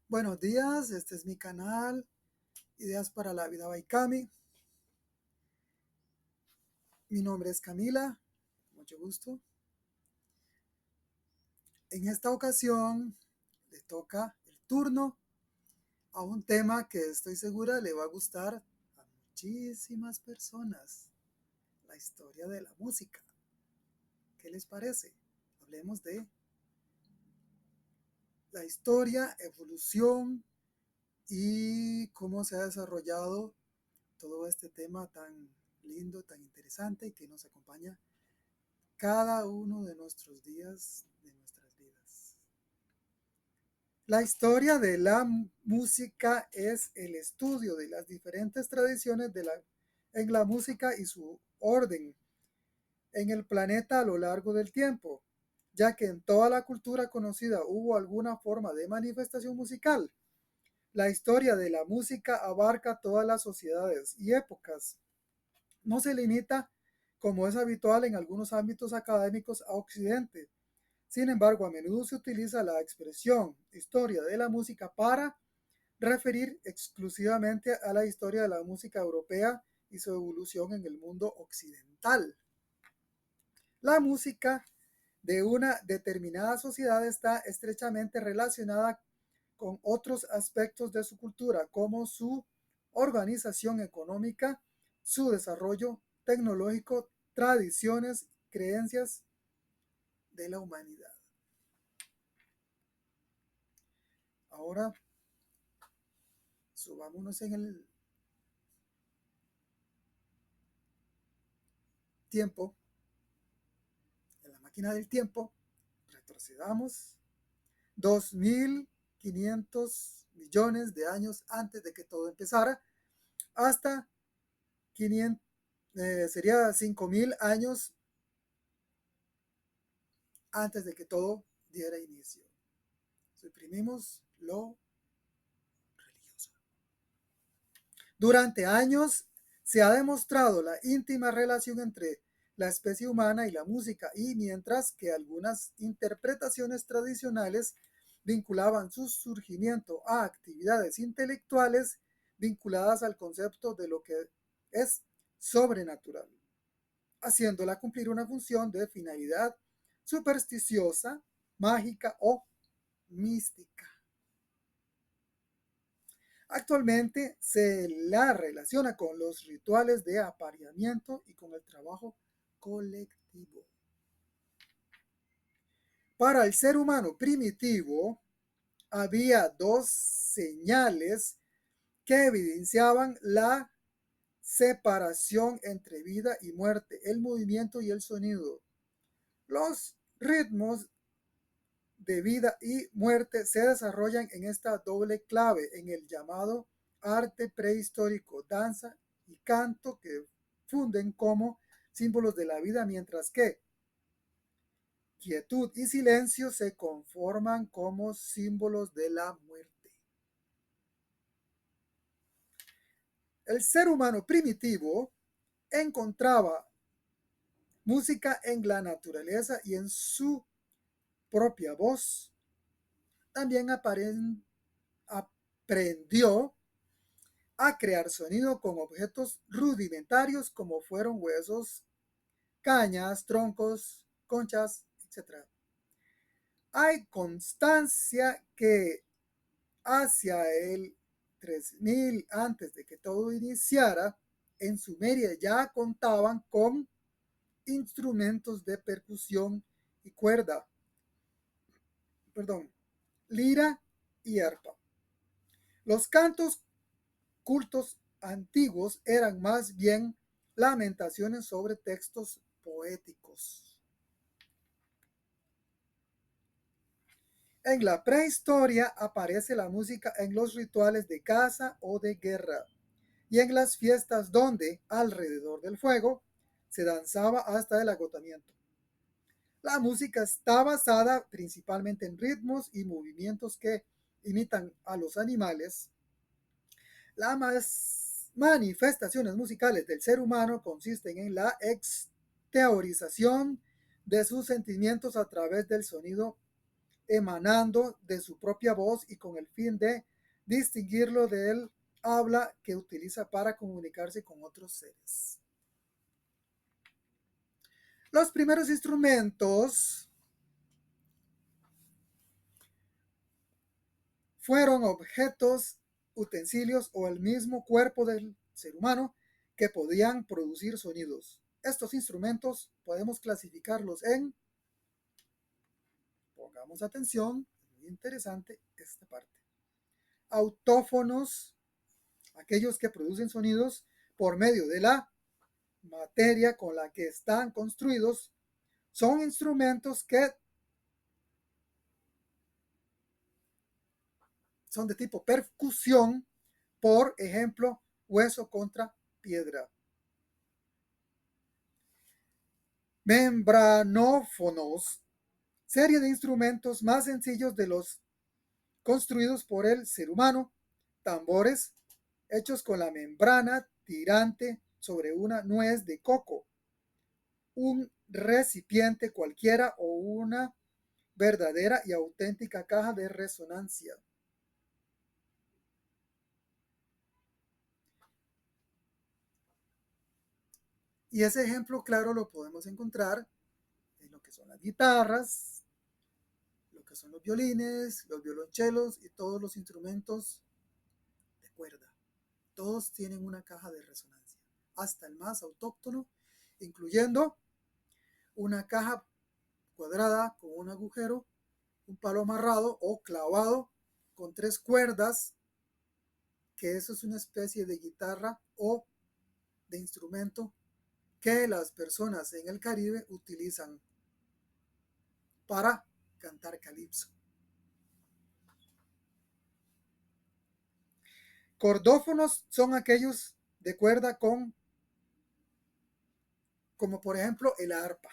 Buenos días, este es mi canal, Ideas para la Vida by Cami. Mi nombre es Camila, mucho gusto. En esta ocasión le toca el turno a un tema que estoy segura le va a gustar a muchísimas personas, la historia de la música. ¿Qué les parece? Hablemos de la historia, evolución y cómo se ha desarrollado todo este tema tan lindo, tan interesante y que nos acompaña cada uno de nuestros días, de nuestras vidas. La historia de la música es el estudio de las diferentes tradiciones en la música y su orden en el planeta a lo largo del tiempo, ya que en toda la cultura conocida hubo alguna forma de manifestación musical. La historia de la música abarca todas las sociedades y épocas. No se limita, como es habitual en algunos ámbitos académicos, a Occidente. Sin embargo, a menudo se utiliza la expresión historia de la música para referir exclusivamente a la historia de la música europea y su evolución en el mundo occidental. La música de una determinada sociedad está estrechamente relacionada con otros aspectos de su cultura, como su organización económica, su desarrollo tecnológico, tradiciones, creencias de la humanidad. Ahora subámonos en el tiempo, en la máquina del tiempo, retrocedamos 2.500 millones de años antes de que todo empezara, hasta 500, sería 5.000 años antes de que todo diera inicio. Suprimimos lo religioso. Durante años se ha demostrado la íntima relación entre la especie humana y la música, y mientras que algunas interpretaciones tradicionales vinculaban su surgimiento a actividades intelectuales vinculadas al concepto de lo que es sobrenatural, haciéndola cumplir una función de finalidad supersticiosa, mágica o mística. Actualmente se la relaciona con los rituales de apareamiento y con el trabajo colectivo. Para el ser humano primitivo, había dos señales que evidenciaban la separación entre vida y muerte, el movimiento y el sonido. Los ritmos de vida y muerte se desarrollan en esta doble clave en el llamado arte prehistórico, danza y canto, que funden como símbolos de la vida, mientras que quietud y silencio se conforman como símbolos de la muerte. El ser humano primitivo encontraba música en la naturaleza y en su propia voz. También aprendió a crear sonido con objetos rudimentarios como fueron huesos, cañas, troncos, conchas, etc. Hay constancia que hacia el 3000 antes de que todo iniciara, en Sumeria ya contaban con instrumentos de percusión y cuerda, perdón, lira y arpa. Los cantos cultos antiguos eran más bien lamentaciones sobre textos poéticos. En la prehistoria aparece la música en los rituales de caza o de guerra y en las fiestas donde, alrededor del fuego, se danzaba hasta el agotamiento. La música está basada principalmente en ritmos y movimientos que imitan a los animales. Las manifestaciones musicales del ser humano consisten en la exteriorización de sus sentimientos a través del sonido emanando de su propia voz y con el fin de distinguirlo del habla que utiliza para comunicarse con otros seres. Los primeros instrumentos fueron objetos, utensilios o el mismo cuerpo del ser humano que podían producir sonidos. Estos instrumentos podemos clasificarlos en, pongamos atención, muy interesante esta parte, autófonos, aquellos que producen sonidos por medio de la materia con la que están construidos, son instrumentos que son de tipo percusión, por ejemplo, hueso contra piedra. Membranófonos, serie de instrumentos más sencillos de los construidos por el ser humano, tambores hechos con la membrana tirante sobre una nuez de coco, un recipiente cualquiera o una verdadera y auténtica caja de resonancia. Y ese ejemplo claro lo podemos encontrar en lo que son las guitarras, lo que son los violines, los violonchelos y todos los instrumentos de cuerda. Todos tienen una caja de resonancia, hasta el más autóctono, incluyendo una caja cuadrada con un agujero, un palo amarrado o clavado con 3 cuerdas, que eso es una especie de guitarra o de instrumento que las personas en el Caribe utilizan para cantar calipso. Cordófonos son aquellos de cuerda como por ejemplo el arpa.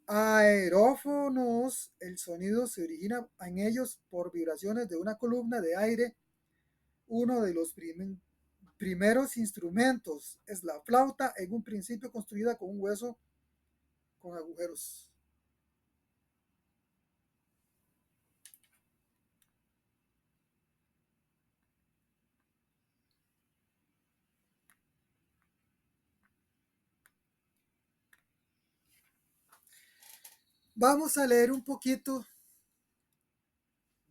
Aerófonos, el sonido se origina en ellos por vibraciones de una columna de aire. Uno de los primeros instrumentos es la flauta, en un principio construida con un hueso con agujeros. Vamos a leer un poquito,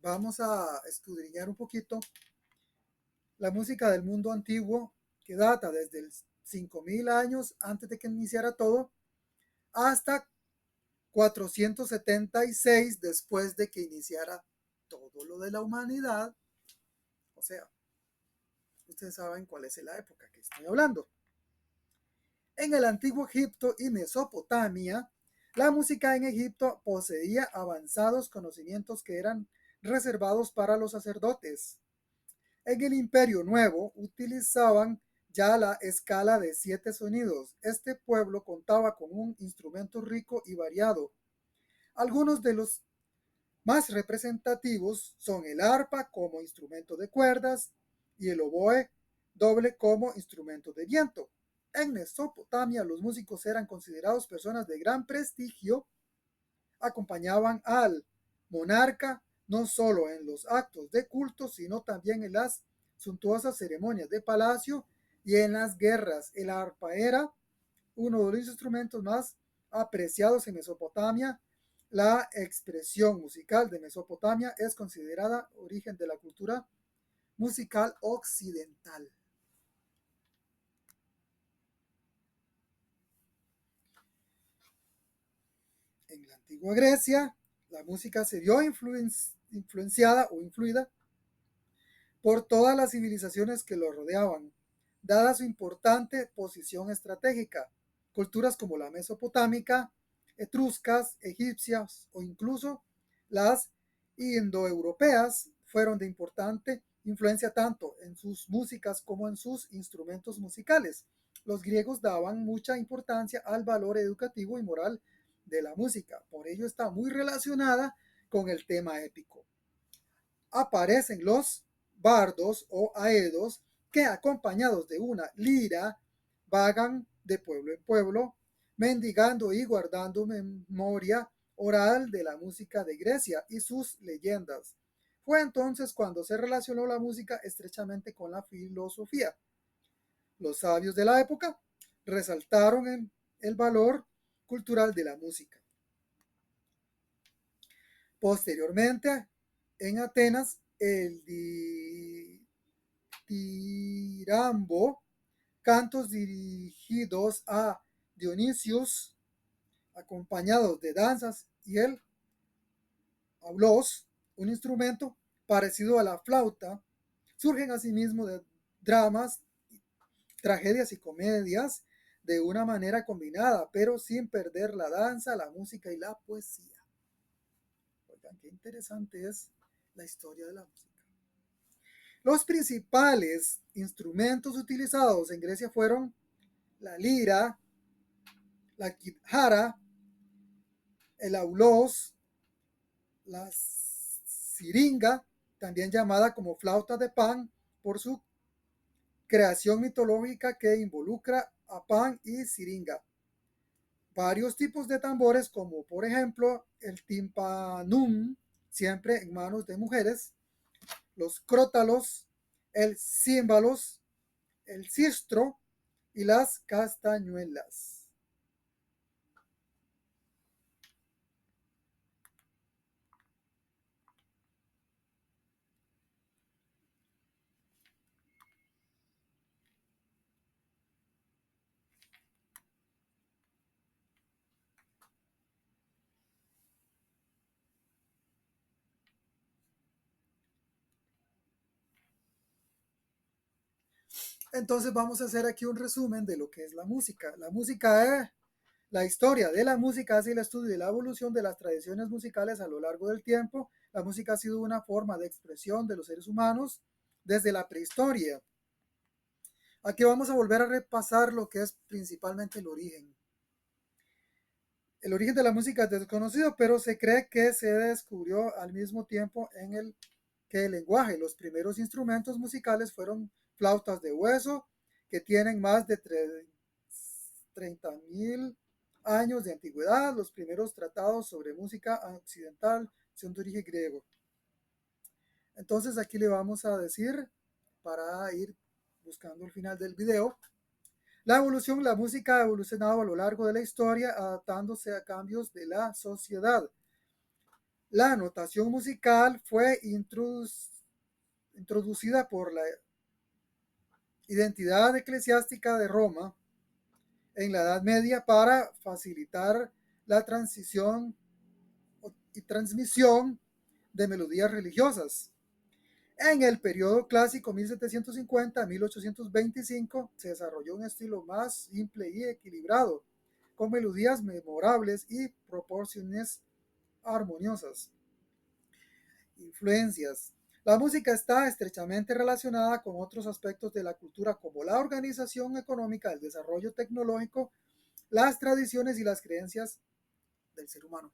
vamos a escudriñar un poquito la música del mundo antiguo, que data desde el 5000 años antes de que iniciara todo hasta 476 después de que iniciara todo lo de la humanidad. O sea, ustedes saben cuál es la época que estoy hablando. En el antiguo Egipto y Mesopotamia, la música en Egipto poseía avanzados conocimientos que eran reservados para los sacerdotes. En el Imperio Nuevo utilizaban ya la escala de 7 sonidos. Este pueblo contaba con un instrumento rico y variado. Algunos de los más representativos son el arpa como instrumento de cuerdas y el oboe doble como instrumento de viento. En Mesopotamia los músicos eran considerados personas de gran prestigio, acompañaban al monarca no solo en los actos de culto, sino también en las suntuosas ceremonias de palacio y en las guerras. El arpa era uno de los instrumentos más apreciados en Mesopotamia. La expresión musical de Mesopotamia es considerada origen de la cultura musical occidental. En la antigua Grecia, la música se vio influenciada o influida por todas las civilizaciones que lo rodeaban, dada su importante posición estratégica. Culturas como la mesopotámica, etruscas, egipcias o incluso las indoeuropeas fueron de importante influencia tanto en sus músicas como en sus instrumentos musicales. Los griegos daban mucha importancia al valor educativo y moral de la música, por ello está muy relacionada con el tema épico. Aparecen los bardos o aedos que acompañados de una lira vagan de pueblo en pueblo, mendigando y guardando memoria oral de la música de Grecia y sus leyendas. Fue entonces cuando se relacionó la música estrechamente con la filosofía. Los sabios de la época resaltaron el valor cultural de la música. Posteriormente, en Atenas, el ditirambo, cantos dirigidos a Dionisios, acompañados de danzas, y el aulos, un instrumento parecido a la flauta, surgen asimismo de dramas, tragedias y comedias de una manera combinada, pero sin perder la danza, la música y la poesía. Oigan, qué interesante es la historia de la música. Los principales instrumentos utilizados en Grecia fueron la lira, la kithara, el aulos, la siringa, también llamada como flauta de Pan, por su creación mitológica que involucra a Pan y siringa. Varios tipos de tambores, como por ejemplo el timpanum, siempre en manos de mujeres, los crótalos, el címbalos, el sistro y las castañuelas. Entonces vamos a hacer aquí un resumen de lo que es la música. La música es la historia de la música hace el estudio de la evolución de las tradiciones musicales a lo largo del tiempo. La música ha sido una forma de expresión de los seres humanos desde la prehistoria. Aquí vamos a volver a repasar lo que es principalmente el origen. El origen de la música es desconocido, pero se cree que se descubrió al mismo tiempo en el lenguaje. Los primeros instrumentos musicales fueron flautas de hueso, que tienen más de 30.000 años de antigüedad. Los primeros tratados sobre música occidental son de origen griego. Entonces aquí le vamos a decir, para ir buscando el final del video, la evolución, la música ha evolucionado a lo largo de la historia, adaptándose a cambios de la sociedad. La notación musical fue introducida por la identidad eclesiástica de Roma en la Edad Media para facilitar la transición y transmisión de melodías religiosas. En el periodo clásico 1750-1825 se desarrolló un estilo más simple y equilibrado, con melodías memorables y proporciones armoniosas. Influencias. La música está estrechamente relacionada con otros aspectos de la cultura como la organización económica, el desarrollo tecnológico, las tradiciones y las creencias del ser humano.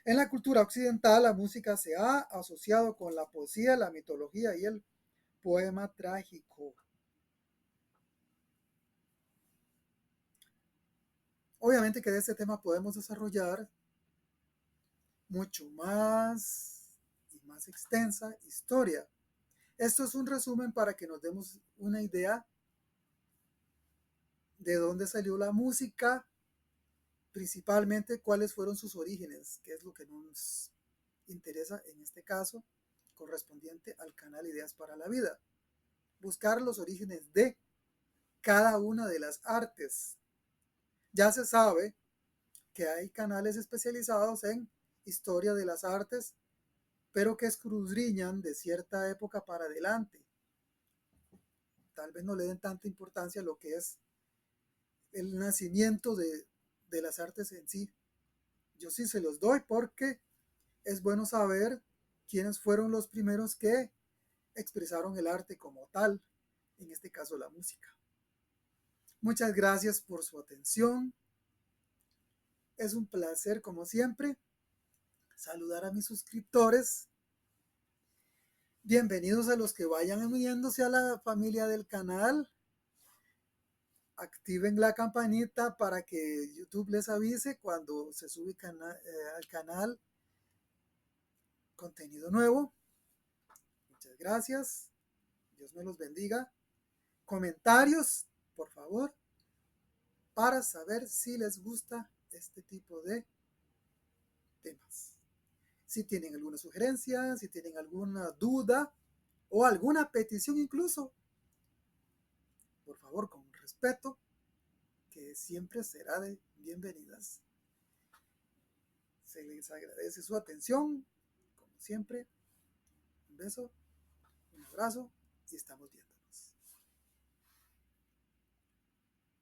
En la cultura occidental, la música se ha asociado con la poesía, la mitología y el poema trágico. Obviamente que de este tema podemos desarrollar mucho más y más extensa historia. Esto es un resumen para que nos demos una idea de dónde salió la música, principalmente cuáles fueron sus orígenes, que es lo que nos interesa en este caso, correspondiente al canal Ideas para la Vida. Buscar los orígenes de cada una de las artes. Ya se sabe que hay canales especializados en historia de las artes, pero que escudriñan de cierta época para adelante. Tal vez no le den tanta importancia a lo que es el nacimiento de las artes en sí. Yo sí se los doy porque es bueno saber quiénes fueron los primeros que expresaron el arte como tal, en este caso la música. Muchas gracias por su atención. Es un placer, como siempre, saludar a mis suscriptores. Bienvenidos a los que vayan uniéndose a la familia del canal. activen la campanita para que YouTube les avise cuando se sube al canal contenido nuevo. Muchas gracias. Dios me los bendiga. Comentarios, por favor, para saber si les gusta este tipo de temas. Si tienen alguna sugerencia, si tienen alguna duda o alguna petición incluso, por favor, con respeto, que siempre será de bienvenidas. Se les agradece su atención, como siempre. Un beso, un abrazo y estamos bien.